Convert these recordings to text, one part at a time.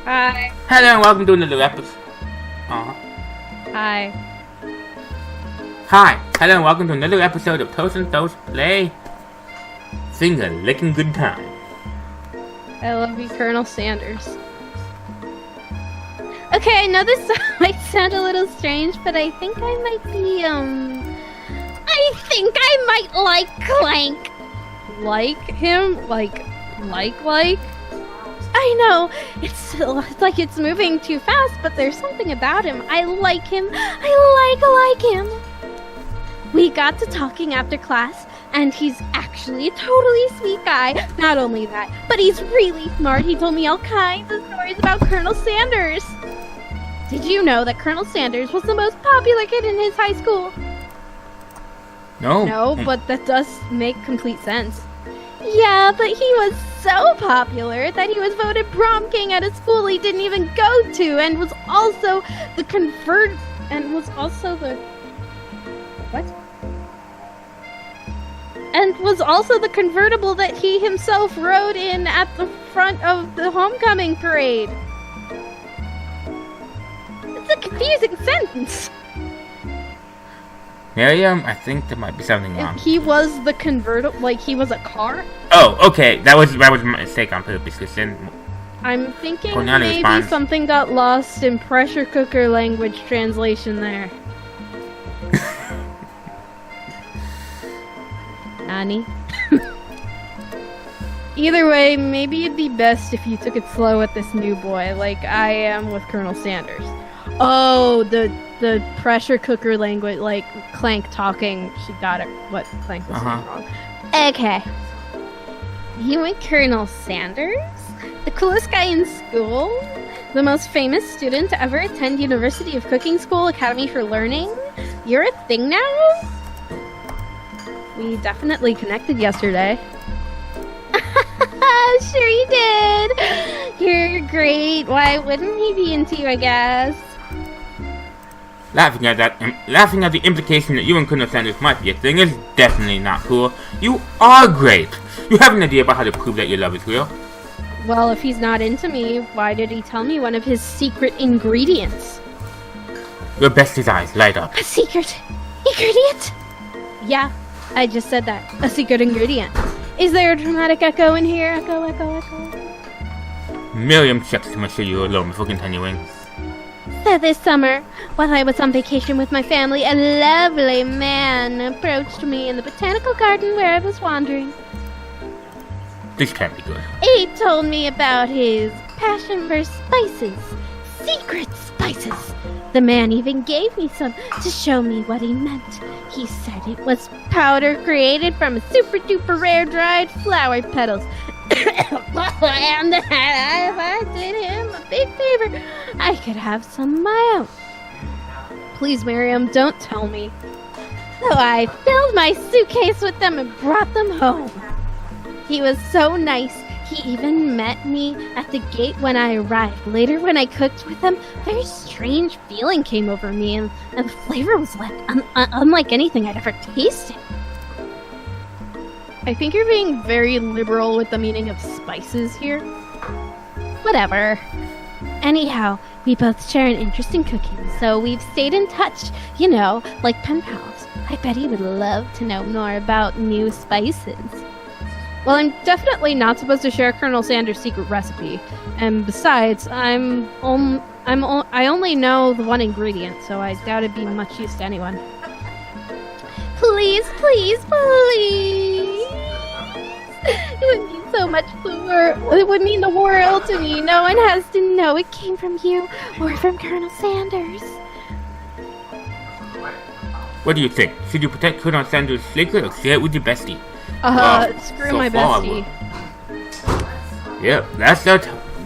Hi. Hello and welcome to another episode. Hi. Hi. Hello and welcome to another episode of Tos Thos Play. Sing a licking good time. I love you, Colonel Sanders. Okay, I know this might sound a little strange, but I think I might be, I think I might like Clank. Like him? Like? I know, it's like it's moving too fast, but there's something about him. I like him. I like him. We got to talking after class, and he's actually a totally sweet guy. Not only that, but he's really smart. He told me all kinds of stories about Colonel Sanders. Did you know that Colonel Sanders was the most popular kid in his high school? No. No, but that does make complete sense. Yeah, but he was so popular that he was voted prom king at a school he didn't even go to, and was also the convertible that he himself rode in at the front of the homecoming parade. It's a confusing sentence. Miriam, I think there might be something wrong. He was the convertible, like he was a car? Oh, okay. That was my mistake on purpose. Because then I'm thinking Cornelius maybe Bonds. something got lost in pressure cooker language translation there. Nani? Either way, maybe it'd be best if you took it slow with this new boy, like I am with Colonel Sanders. Oh, the pressure cooker language, like Clank talking. She got it. What Clank was saying wrong. Okay. You and Colonel Sanders? The coolest guy in school? The most famous student to ever attend University of Cooking School Academy for Learning? You're a thing now? We definitely connected yesterday. Sure you did. You're great. Why wouldn't he be into you, I guess? laughing at the implication that you and Colonel Sanders might be a thing is definitely not cool. You are great. You have an idea about how to prove that your love is real? Well, if he's not into me, why did he tell me one of his secret ingredients? Your bestie's eyes light up. A secret ingredient? Yeah, I just said that. A secret ingredient. Is there a dramatic echo in here? Echo. Miriam checks to make sure you're alone before continuing. So this summer, while I was on vacation with my family, a lovely man approached me in the botanical garden where I was wandering. This can't be good. He told me about his passion for spices. Secret spices. The man even gave me some to show me what he meant. He said it was powder created from super duper rare dried flower petals. And if I did him a big favor, I could have some of my own. Please, Miriam, don't tell me. So I filled my suitcase with them and brought them home. He was so nice. He even met me at the gate when I arrived. Later, when I cooked with him, a very strange feeling came over me, and the flavor was like unlike anything I'd ever tasted. I think you're being very liberal with the meaning of spices here. Whatever. Anyhow, we both share an interest in cooking, so we've stayed in touch, you know, like pen pals. I bet he would love to know more about new spices. Well, I'm definitely not supposed to share Colonel Sanders' secret recipe, and besides, I only know the one ingredient, so I doubt it'd be much use to anyone. Please. It would mean so much it would mean the world to me. No one has to know it came from you or from Colonel Sanders. What do you think? Should you protect Colonel Sanders' secret or share it with your bestie? Screw my bestie. Yeah, that's the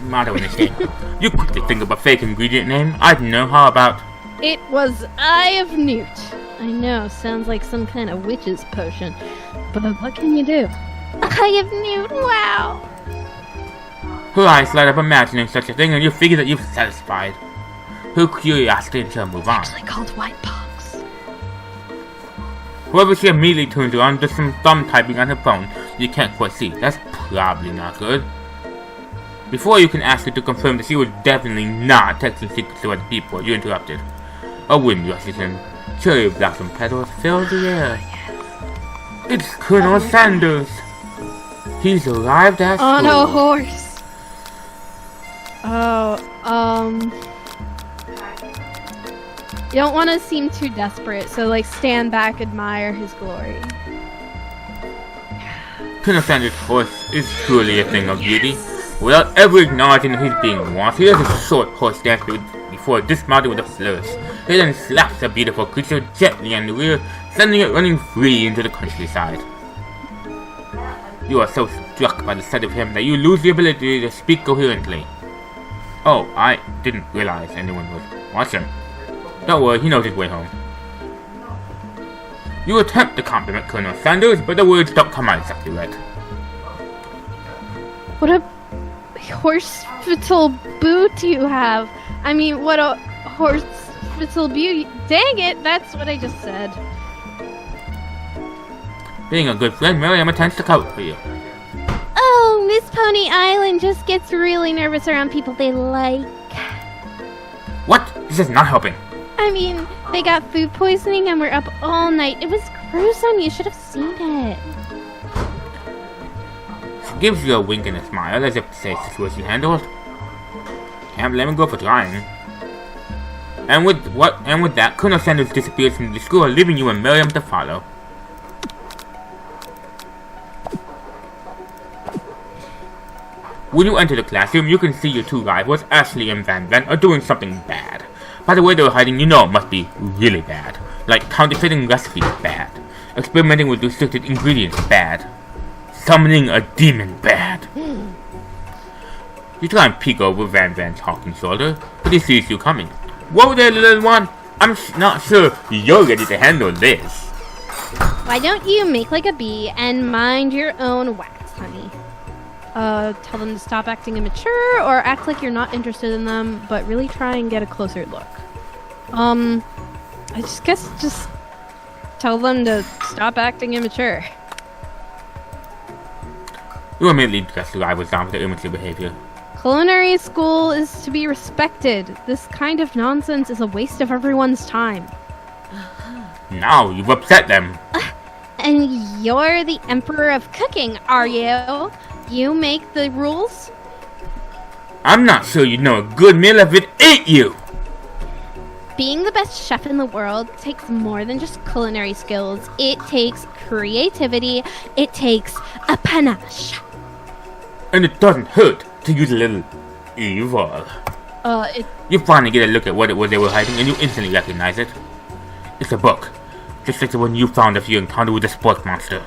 motto in this game. You quickly think of a fake ingredient name. I don't know, how about... It was Eye of Newt. I know, sounds like some kind of witch's potion. But what can you do? Eye of Newt, wow! Her eyes light up imagining such a thing, and you figure that you've satisfied her curiosity and she'll move on. It's actually called white pox. However, she immediately turns on to some thumb typing on her phone you can't quite see. That's probably not good. Before you can ask her to confirm that she was definitely not texting secrets to other people, you interrupted. A wind rushes in. Cherry blossom petals fill the air. It's Colonel Sanders. He's arrived at On school. a horse. Oh, you don't want to seem too desperate, so like stand back, admire his glory. Colonel Sanders' horse is truly a thing of beauty. Without ever acknowledging that he's being watched, he does a short horse dance before dismounting with a flourish. He then slaps the beautiful creature gently on the rear, sending it running free into the countryside. You are so struck by the sight of him that you lose the ability to speak coherently. Oh, I didn't realize anyone was watching. Don't worry, he knows his way home. You attempt to compliment Colonel Sanders, but the words don't come out exactly right. What a horseful boot you have. I mean, what a horseful beauty. Dang it, that's what I just said. Being a good friend, Miriam attempts to cover for you. Oh, Miss Pony Island just gets really nervous around people they like. What? This is not helping. I mean, they got food poisoning and we're up all night. It was gruesome. You should have seen it. She gives you a wink and a smile as if to say situation handled. Can't blame him go for trying. And with that, Colonel Sanders disappears from the school, leaving you and Miriam to follow. When you enter the classroom, you can see your two rivals, Ashley and Van Van, are doing something bad. By the way they were hiding, you know it must be really bad. Like counterfeiting recipes, bad. Experimenting with restricted ingredients, bad. Summoning a demon, bad. You try and peek over Van Van's hawking shoulder, but he sees you coming. Whoa there, little one! I'm not sure you're ready to handle this. Why don't you make like a bee and mind your own wax, honey? Tell them to stop acting immature or act like you're not interested in them, but really try and get a closer look. I just tell them to stop acting immature. You immediately dress your rivals down for their immature behavior. Culinary school is to be respected. This kind of nonsense is a waste of everyone's time. Now you've upset them. And you're the emperor of cooking, are you? You make the rules? I'm not sure you'd know a good meal if it ate you! Being the best chef in the world takes more than just culinary skills. It takes creativity. It takes a panache. And it doesn't hurt to use a little evil. You finally get a look at what it was they were hiding, and you instantly recognize it. It's a book, just like the one you found after your encounter with the sports monster.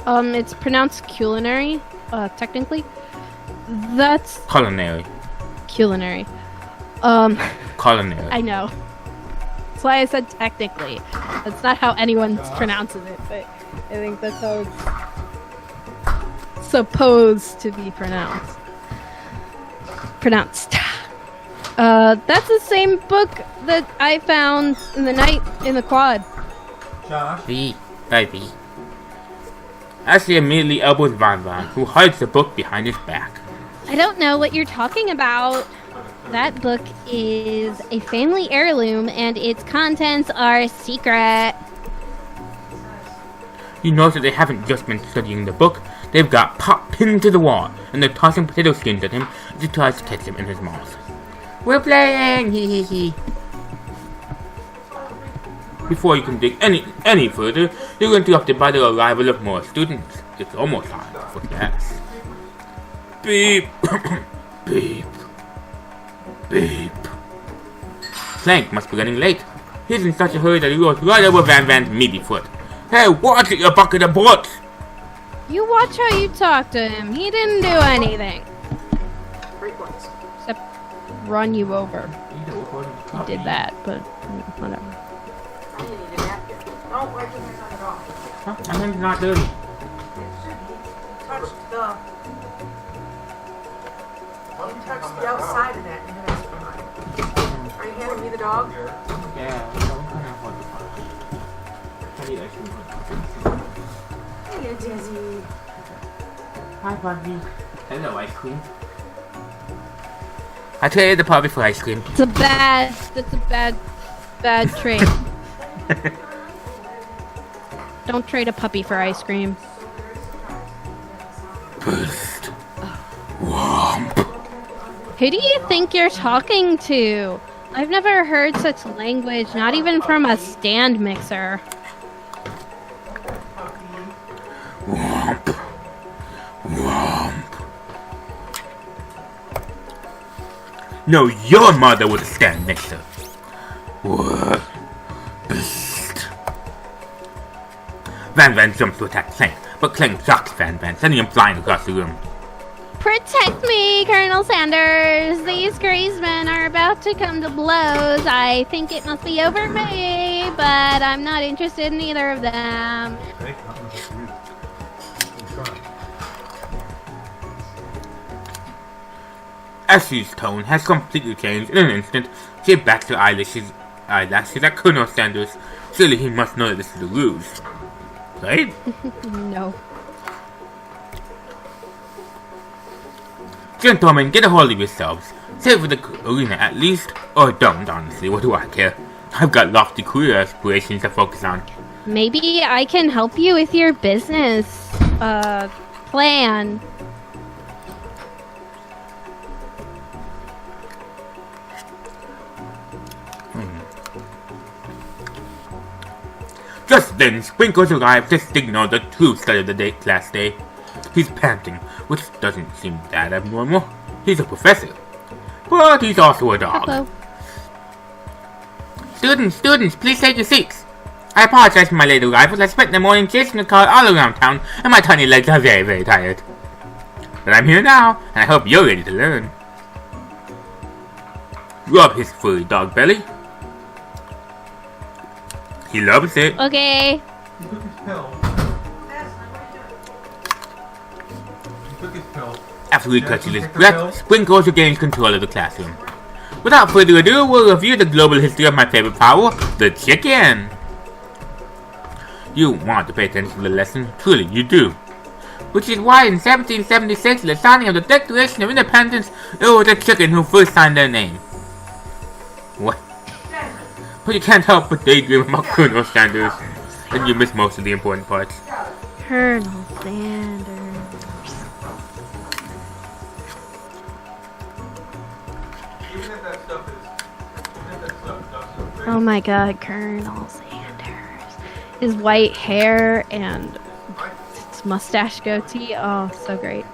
It's pronounced culinary, technically. That's Culinary. culinary. Culinary. I know. That's why I said technically. That's not how anyone pronounces it, but I think that's how it's supposed to be pronounced. That's the same book that I found in the night in the quad. Baby. Ashley immediately elbows Van Van, who hides the book behind his back. I don't know what you're talking about. That book is a family heirloom and its contents are secret. You notice that they haven't just been studying the book, they've got Pop pinned to the wall, and they're tossing potato skins at him as he tries to catch them in his mouth. We're playing! Hee hee hee. Before you can dig any further, you're interrupted by the arrival of more students. It's almost time for class. Beep. Beep. Beep. Plank must be running late. He's in such a hurry that he goes right over Van Van's meaty foot. Hey, watch it, you bucket of bullets! You watch how you talk to him. He didn't do anything. Except run you over. He did that, but whatever. Don't wipe your hands on it off. Huh? My hand's not dirty. It should be. You touched the outside of that and then it's fine. Are you handing me the dog? Yeah, I need ice cream. Hey, Dizzy. Hi, Bugsy. Hello, ice cream. I traded the puppy for ice cream. That's a bad trade. Don't trade a puppy for ice cream. Burst. Womp. Who do you think you're talking to? I've never heard such language, not even from a stand mixer. Womp. Womp. No, your mother was a stand mixer. Whoa. Beast. Van Van jumps to attack Clank, but Clank shocks Van Van, sending him flying across the room. Protect me, Colonel Sanders. These crazed men are about to come to blows. I think it must be over me, but I'm not interested in either of them. Essie's tone has completely changed in an instant. She backs her eyelashes at Colonel Sanders. Surely he must know that this is a ruse. Right? No. Gentlemen, get a hold of yourselves. Save for the arena at least, or don't, honestly, what do I care? I've got lofty career aspirations to focus on. Maybe I can help you with your business, plan. Just then, Sprinkles arrived to signal the true start of the class day. He's panting, which doesn't seem that abnormal. He's a professor. But he's also a dog. Hello. Students, please take your seats. I apologize for my late arrival. I spent the morning chasing the car all around town, and my tiny legs are very, very tired. But I'm here now, and I hope you're ready to learn. Rub his furry dog belly. He loves it. Okay. He took his pill. He took his pill. After he catches his breath, Sprinkles regains control of the classroom. Without further ado, we'll review the global history of my favorite power, the chicken. You want to pay attention to the lesson, truly you do. Which is why in 1776, the signing of the Declaration of Independence, it was the chicken who first signed their name. What? But you can't help but daydream about Colonel Sanders, and you miss most of the important parts. Colonel Sanders. Even if that stuff is Oh my god, Colonel Sanders. His white hair and his mustache goatee. Oh, so great.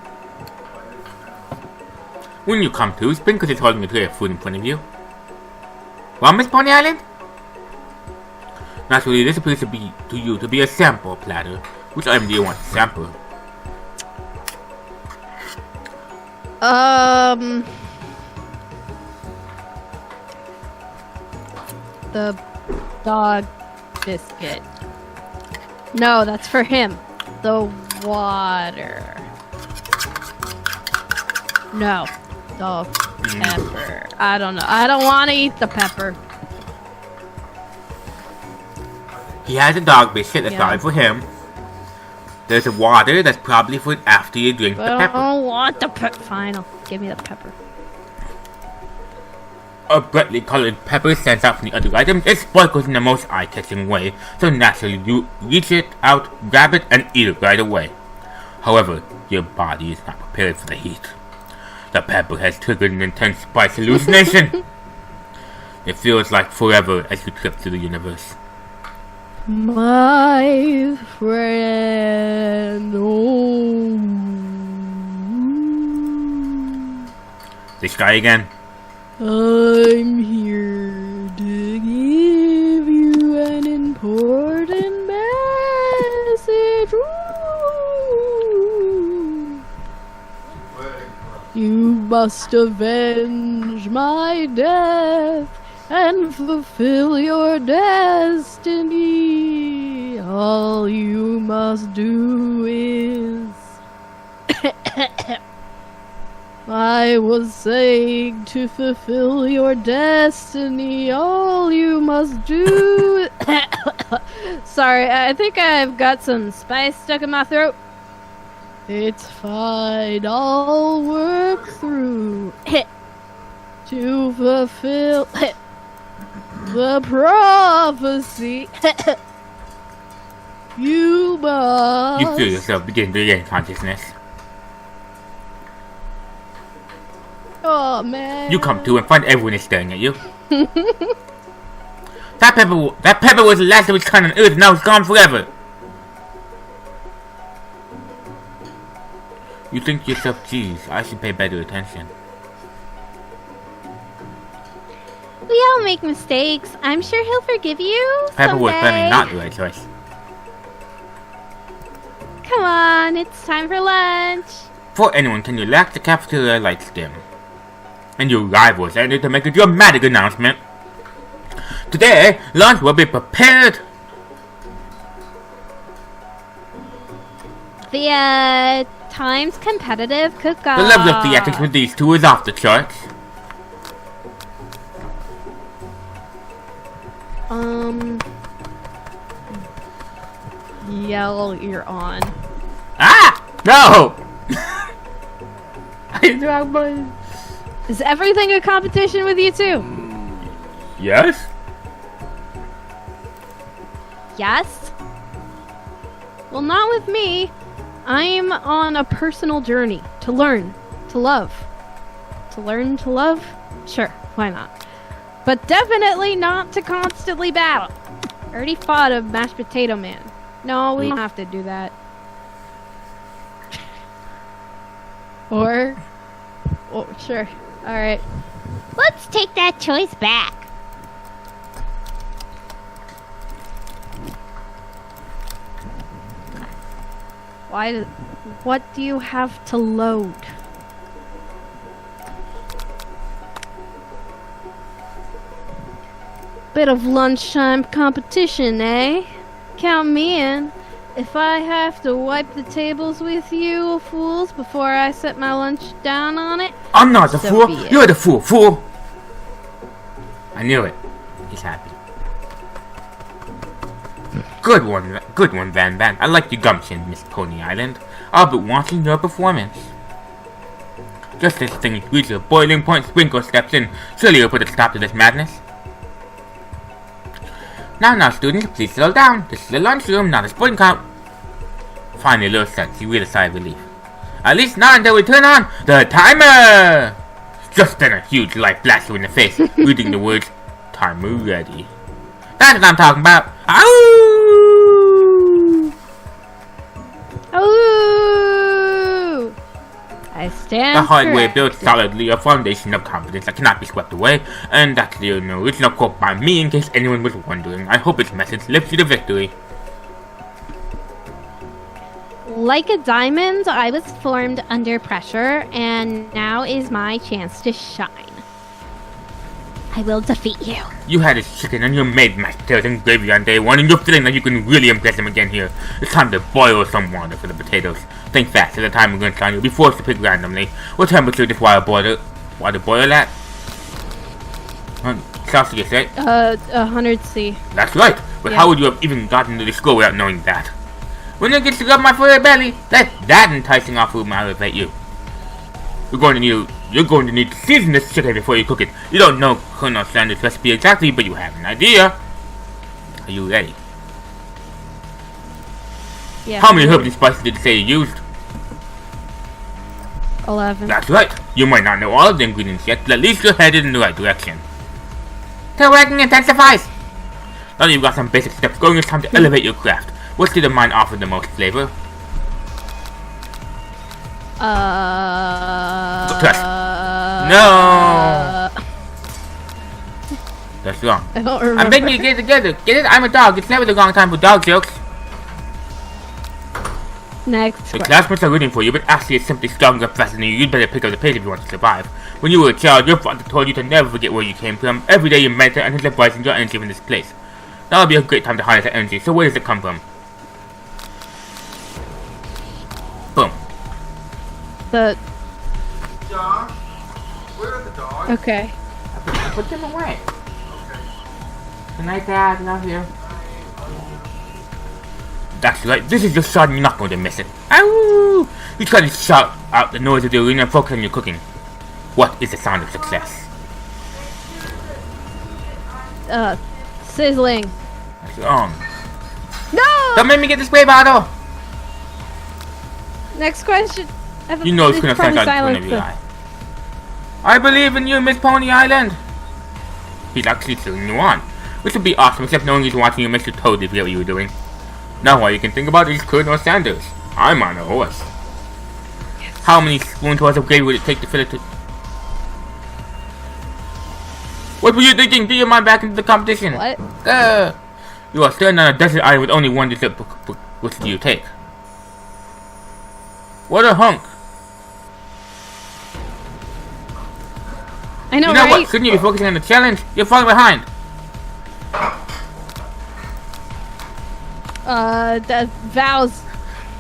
When you come to, Sprinkles is holding a tray of food in front of you. Well, Miss Pony Island? Naturally, this appears to be a sample platter. Which item do you want to sample? The dog biscuit. No, that's for him. The water. No. The pepper. I don't know. I don't want to eat the pepper. He has a dog biscuit that's Yeah. probably for him. There's a water that's probably for after you drink the I pepper. don't want the pepper. Fine, give me the pepper. A brightly colored pepper stands out from the other items. It sparkles in the most eye-catching way, so naturally you reach it out, grab it, and eat it right away. However, your body is not prepared for the heat. The pepper has triggered an intense spice hallucination. It feels like forever as you trip through the universe. My friend. Oh. This guy again. I'm here to give you an important message. Ooh. You must avenge my death and fulfill your destiny. All you must do is... I was saying to fulfill your destiny, all you must do... Sorry, I think I've got some spice stuck in my throat. It's fine, I'll work through. To fulfill the prophecy, you must. You feel yourself begin to regain consciousness. Oh man. You come to and find everyone is staring at you. That pepper was the last of its kind on Earth, now it's gone forever. You think to yourself, geez, I should pay better attention. We all make mistakes. I'm sure he'll forgive you. Pepper was someday. probably not the right choice. Come on, it's time for lunch. Before anyone can relax, the cafeteria lights dim. And your rivals enter to make a dramatic announcement. Today, lunch will be prepared. The Times competitive cook-off. The level of theatrics with these two is off the charts. Yell, you're on. Ah! No! I dropped my... Is everything a competition with you two? Yes? Yes? Well, not with me. I'm on a personal journey to learn, to love. To learn to love? Sure, why not? But definitely not to constantly battle. Already fought a mashed potato man. No, we don't have to do that. Or... Oh, sure. Alright. Let's take that choice back. What do you have to load? Bit of lunchtime competition, eh? Count me in. If I have to wipe the tables with you fools before I set my lunch down on it, I'm not the so fool. be it. You're the fool. I knew it. He's happy. Good one, Van Van. I like your gumption, Miss Pony Island. I'll be watching your performance. Just as things reach a boiling point, Sprinkle steps in. Surely you'll put a stop to this madness. Now, students, please settle down. This is the lunchroom, not a sporting comp. Finally, a little sense, you read a sigh of relief. At least not until we turn on the timer! Just then, a huge light flashed you in the face, reading the words, "Timer ready." That's what I'm talking about. Ow! Ooh! I stand The hard way corrected. builds solidly a foundation of confidence that cannot be swept away, and that's the original quote by me in case anyone was wondering. I hope its message lifts you to victory. Like a diamond, I was formed under pressure, and now is my chance to shine. I will defeat you. You had his chicken and you made mashed potatoes and gravy on day one, and you're feeling like you can really impress him again here. It's time to boil some water for the potatoes. Think fast, at the time we're going to you'll be forced to pick randomly. What temperature does water boil at? Celsius, right? 100 C. That's right. But Yeah. how would you have even gotten to the school without knowing that? When it gets to rub my furry belly, let that enticing offer motivate you. You're going to need to season this chicken before you cook it. You don't know Colonel Sanders' recipe exactly, but you have an idea. Are you ready? Yeah. How many herbs and spices did you say you used? 11. That's right. You might not know all of the ingredients yet, but at least you're headed in the right direction. Till working intensifies! Now that you've got some basic steps going, it's time to elevate your craft. What state of mind offered the most flavor? Trust. No! That's wrong. I don't remember. I'm begging you to get it together. Get it? I'm a dog. It's never the wrong time for dog jokes. Next. The classmates are rooting for you, but Ashley is simply stronger, faster than you. You'd better pick up the pace if you want to survive. When you were a child, your father told you to never forget where you came from. Every day you meditate and his advice and your energy from this place. That would be a great time to harness that energy. So where does it come from? Boom. Josh, where are the dogs? Okay. I put them away. Okay. Good night, Dad. Love you. That's right. This is your shot and you're not going to miss it. Ow! You try to shout out the noise of the arena and focus on your cooking. What is the sound of success? Sizzling. That's wrong. No! Don't make me get the spray bottle! Next question. You know it's gonna probably sound like one of silenced you them. lie. I believe in you, Miss Pony Island! He's actually cheering you on. Which would be awesome, except knowing he's watching you makes you totally forget what you were doing. Now all you can think about is Colonel Sanders. I'm on a horse. How many spoons worth of gravy would it take to fill it to... What were you thinking? Do your mind back into the competition? What? You are standing on a desert island with only one dessert. Which do you take? What a hunk! I know, You know right? what? Shouldn't you be focusing on the challenge? You're falling behind. The vows.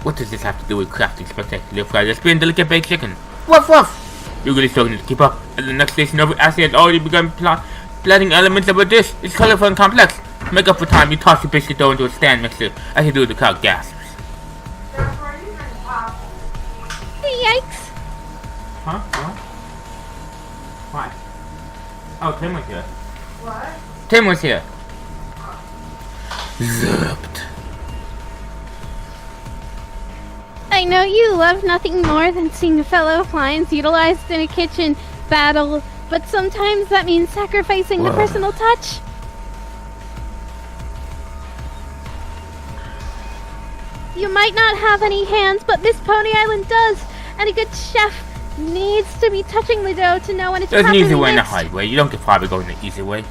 What does this have to do with crafting spectacular fried recipe and delicate baked chicken? Woof woof! You're really struggling to keep up. At the next station over, Ashley has already begun planning elements of a dish. It's colorful and complex. To make up for time, you toss your biscuit dough into a stand mixer. As you do, the crowd gasps. That's where you drink pop. Yikes. Huh? What? Why? Oh, Tim was here. What? Tim was here. Zipped. I know you love nothing more than seeing fellow clients utilized in a kitchen battle, but sometimes that means sacrificing the Whoa. personal touch. You might not have any hands, but Miss Pony Island does, and a good chef needs to be touching the dough to know when it's There's an properly easy way and a mixed. hard way. You don't get far by going the easy way.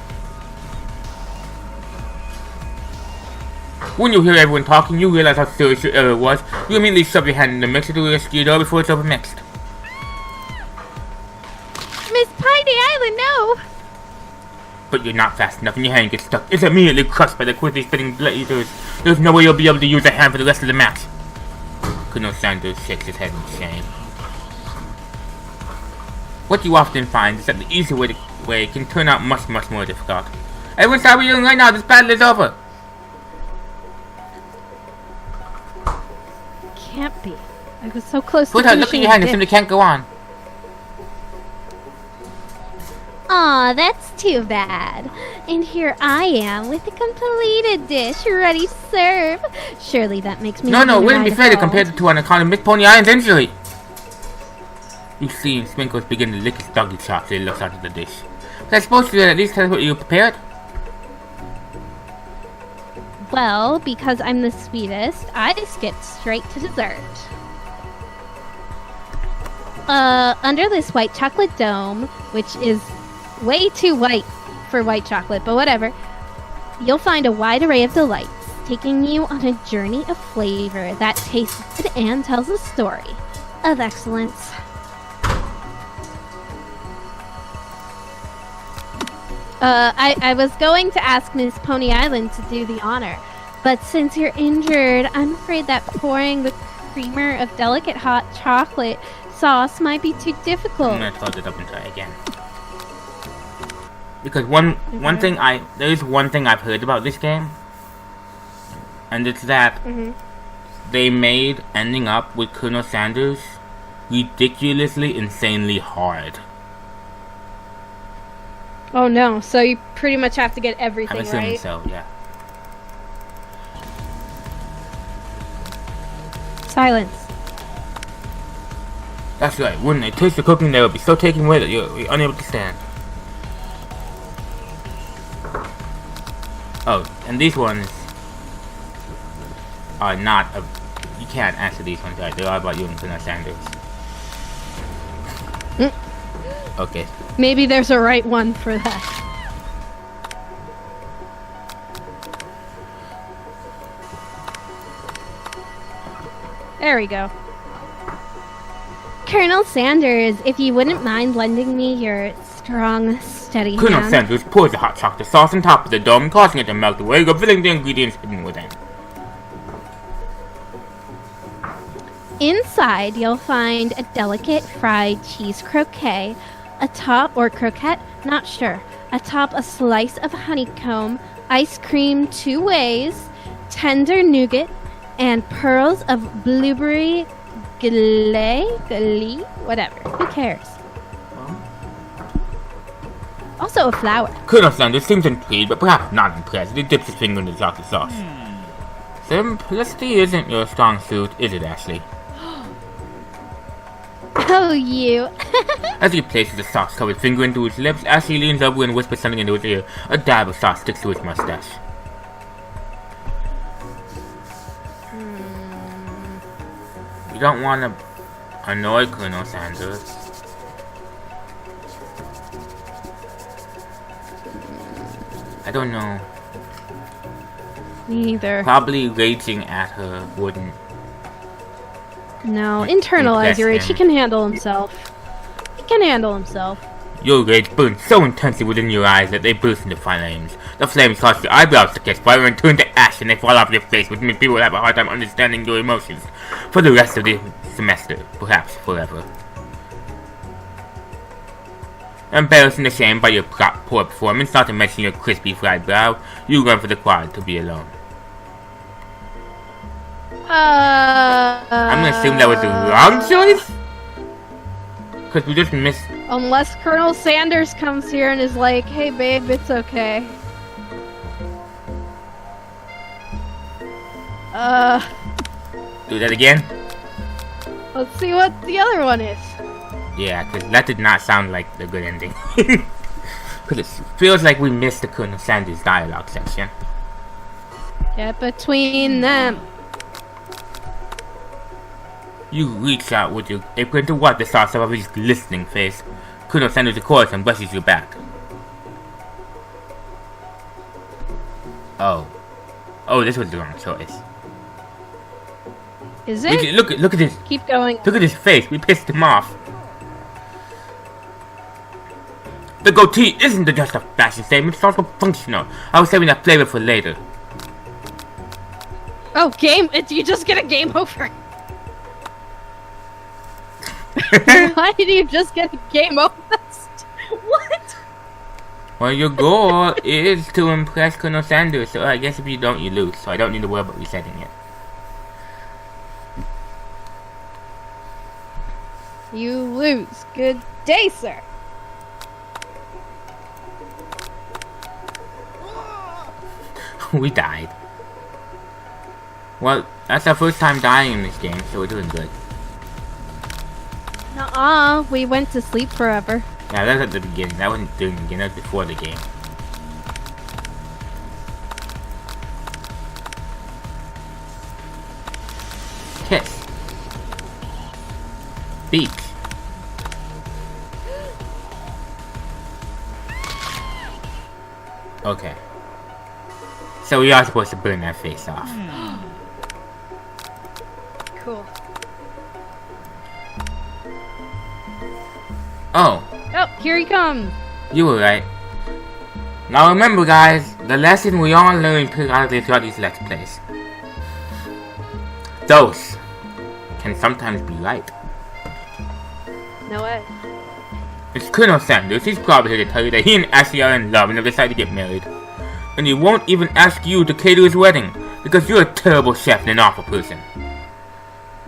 When you hear everyone talking, you realize how serious your error was. You immediately shove your hand in the mixer to rescue your dough before it's overmixed. Miss Pony Island, no! But you're not fast enough and your hand gets stuck. It's immediately crushed by the quickly spinning blazers. There's no way you'll be able to use a hand for the rest of the match. Colonel Sanders shakes his head in shame. What you often find is that the easy way can turn out much more difficult. Everyone stop what you're doing right now. This battle is over. Can't be. I was so close Put to out, look at finishing your hand. the It simply dish. can't go on. Aw, that's too bad. And here I am with a completed dish ready to serve. Surely that makes me No, the it wouldn't be winner fair to by compare the default. two on account of Miss Pony Island's injury. You see, Sprinkles begin to lick his doggy chops as he looks out at the dish. But I suppose you at least tell us what you prepared? Well, because I'm the sweetest, I just get straight to dessert. Under this white chocolate dome, which is way too white for white chocolate, but whatever, you'll find a wide array of delights, taking you on a journey of flavor that tastes good and tells a story of excellence. I was going to ask Miss Pony Island to do the honor, but since you're injured, I'm afraid that pouring the creamer of delicate hot chocolate sauce might be too difficult. I'm gonna close it up and try again. Because there is one thing I've heard about this game, and it's that they made ending up with Colonel Sanders ridiculously, insanely hard. Oh no, so you pretty much have to get everything I'm assuming right? so, yeah. Silence. That's right, wouldn't it? Taste the cooking there would be so taken away that you're unable to stand. Oh, and these ones are not you can't answer these ones right. They're all about you and Colonel Sanders. Okay. Maybe there's a right one for that. There we go. Colonel Sanders, if you wouldn't mind lending me your strong, steady Colonel hand. Sanders pours the hot chocolate sauce on top of the dome, causing it to melt away, revealing the ingredients hidden within. Inside, you'll find a delicate fried cheese croquette, croquette, not sure, atop a slice of honeycomb, ice cream 2 ways, tender nougat, and pearls of blueberry glee, whatever. Who cares? Also, also a flower. Colonel Sanders seems intrigued, but perhaps not impressed. He dips his finger in the chocolate sauce. Simplicity isn't your strong suit, is it, Ashley? Oh, you. As he places the sauce-covered finger into his lips, Ashley leans over and whispers something into his ear. A dab of sauce sticks to his mustache. You don't want to annoy Colonel Sanders. I don't know. Me neither. Probably raging at her wouldn't. No, internalize your rage. him. He can handle himself. He can handle himself. Your rage burns so intensely within your eyes that they burst into flames. The flames cause your eyebrows to catch fire and turn to ash, and they fall off your face, which means people will have a hard time understanding your emotions for the rest of the semester, perhaps forever. Embarrassed and ashamed by your poor performance, not to mention your crispy fried brow, you run for the quad to be alone. I'm gonna assume that was the wrong choice? Because we just missed... Unless Colonel Sanders comes here and is like, hey babe, it's okay. Do that again? Let's see what the other one is. Yeah, because that did not sound like the good ending. Because it feels like we missed the Colonel Sanders dialogue section. Get between them. You reach out with your apron to wipe the sauce off of his glistening face. Colonel Sanders records and brushes you back. Oh. Oh, this was the wrong choice. Is it? Look at this. Keep going. Look at his face. We pissed him off. The goatee isn't just a fashion statement, it's also functional. I was saving that flavor for later. Oh, game? You just get a game over. Why did you just get a game over? What? Well, your goal is to impress Colonel Sanders, so I guess if you don't, you lose. So I don't need to worry about resetting it. You lose. Good day, sir. We died. Well, that's our first time dying in this game, so we're doing good. Nuh-uh, we went to sleep forever. Yeah, that was at the beginning. That wasn't during the beginning, that was before the game. Kiss. Beach. Okay. So we are supposed to burn that face off. Cool. Oh, Oh, here he comes. you were right. Now remember guys, the lesson we all learn periodically throughout these Let's Plays. Those can sometimes be right. No way. It's Colonel Sanders. He's probably here to tell you that he and Ashley are in love and have decided to get married. And he won't even ask you to cater his wedding, because you're a terrible chef and an awful person.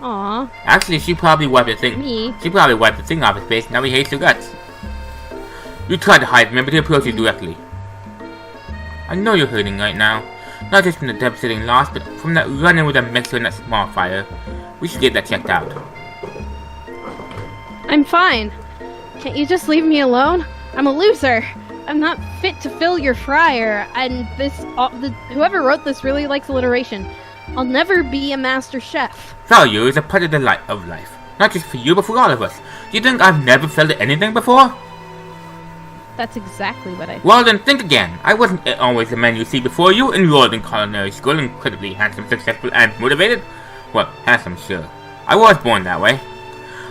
Aw. Actually, she probably wiped the thing. Me? She probably wiped the thing off his face, now he hates your guts. You tried to hide from him, but he approached you directly. I know you're hurting right now. Not just from the devastating loss, but from that run-in with a mixer and that small fire. We should get that checked out. I'm fine. Can't you just leave me alone? I'm a loser. I'm not fit to fill your fryer, and whoever wrote this really likes alliteration. I'll never be a master chef. Failure is a part of the light of life. Not just for you, but for all of us. Do you think I've never failed at anything before? That's exactly what I think. Well then, think again. I wasn't always the man you see before you, enrolled in culinary school, incredibly handsome, successful, and motivated. Well, handsome, sure. I was born that way.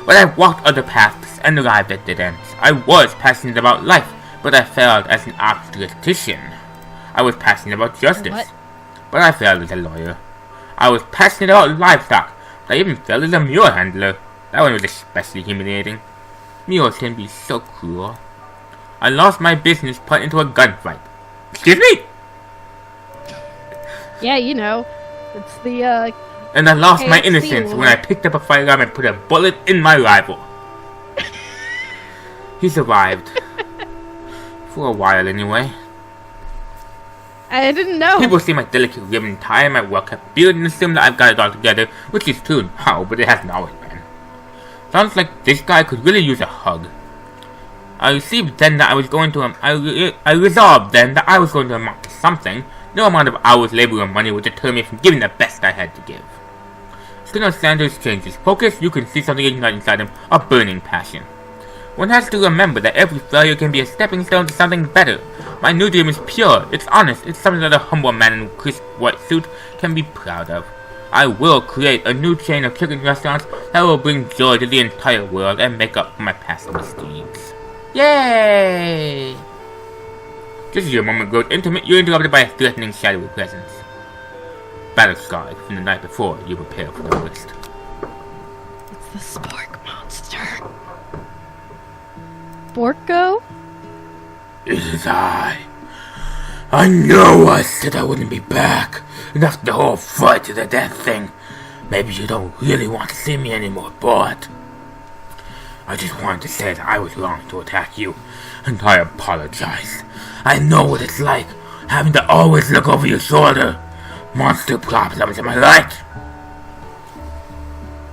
But I walked other paths and arrived at dead ends. I was passionate about life, but I failed as an obstetrician. I was passionate about justice, What? but I failed as a lawyer. I was passionate about livestock, but I even failed as a mule handler. That one was especially humiliating. Mules can be so cruel. I lost my business part into a gunfight. Excuse me? Yeah, you know. It's the, And I lost my KFC innocence when war. I picked up a firearm and put a bullet in my rival. He survived. For a while, anyway. I didn't know. People see my delicate ribbon tie and my well-kept beard and assume that I've got it all together, which is true now, but it hasn't always been. Sounds like this guy could really use a hug. I resolved then that I was going to amount to something. No amount of hours, labor, or money would deter me from giving the best I had to give. Skinner Sanders changed his focus. You can see something ignite inside him, a burning passion. One has to remember that every failure can be a stepping stone to something better. My new dream is pure, it's honest, it's something that a humble man in a crisp white suit can be proud of. I will create a new chain of chicken restaurants that will bring joy to the entire world and make up for my past misdeeds. Yay! Just as your moment grows intimate, you're interrupted by a threatening shadowy presence. Battle scarred from the night before, you prepare for the worst. It's the Spork monster. Sporko? It is I. I know I said I wouldn't be back. Enough the whole fight to the death thing. Maybe you don't really want to see me anymore, but I just wanted to say that I was wrong to attack you, and I apologize. I know what it's like, having to always look over your shoulder. Monster problems, am I right?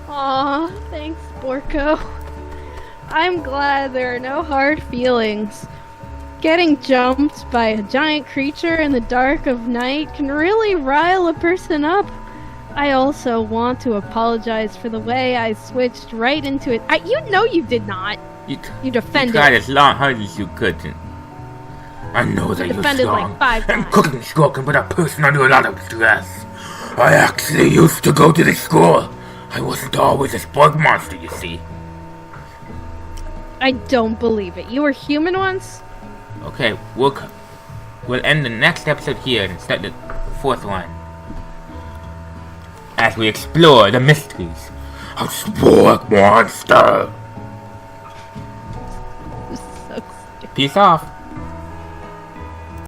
Aw, thanks, Sporko. I'm glad there are no hard feelings. Getting jumped by a giant creature in the dark of night can really rile a person up. I also want to apologize for the way I switched right into it. You know you did not. You defended. You tried as hard as you could. I know that you're strong, like 5 times. and cooking school can put a person under a lot of stress. I actually used to go to this school. I wasn't always a Spork monster, you see. I don't believe it. You were human once? Okay, we'll end the next episode here and start the 4th one. As we explore the mysteries of Spork Monster. So stupid. Peace off.